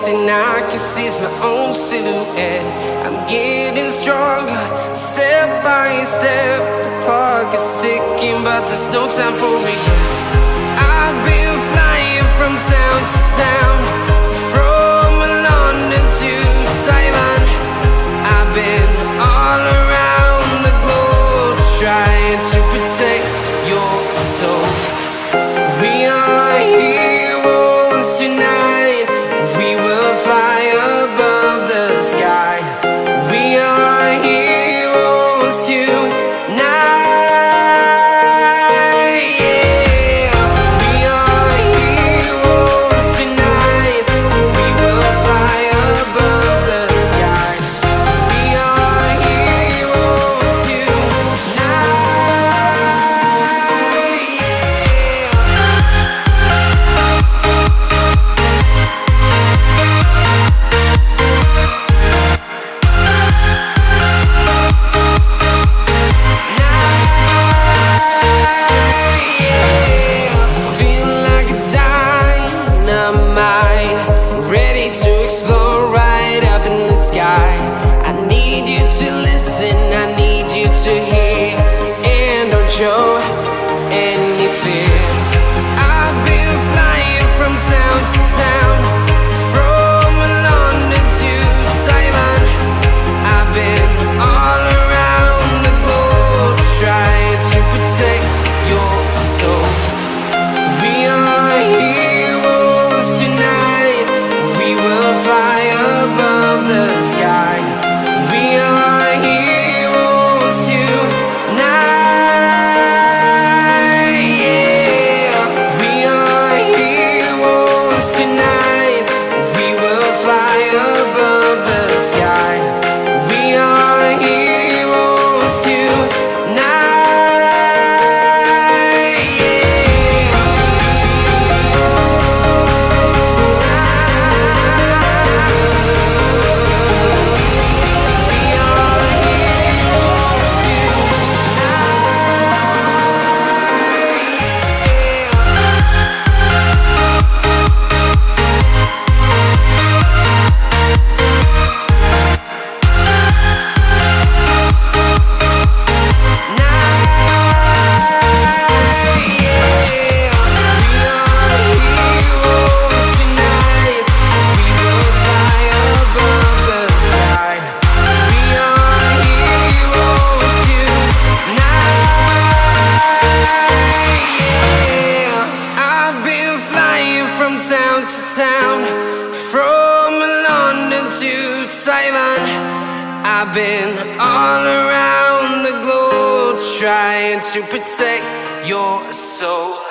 thing I can see is my own silhouette. I'm getting stronger, step by step. The clock is ticking, but there's no time for regrets. I've been flying from town to town, from London to Taiwan. I've been all around the globe, trying to protect your soul. We are heroes tonight. We will fly above the sky. We are heroes tonight. Yeah. We are heroes tonight. We will fly above the sky. We are heroes tonight. I need you to hear and don't show any fear. I've been flying from town to town, from London to Taiwan. I've been all around the globe, trying to protect your soul. We are heroes tonight. We will fly above the sky. We are heroes tonight. Yeah. We are heroes tonight. We will fly above the sky. We are heroes tonight. From town to town, from London to Taiwan. I've been all around the globe, trying to protect your soul.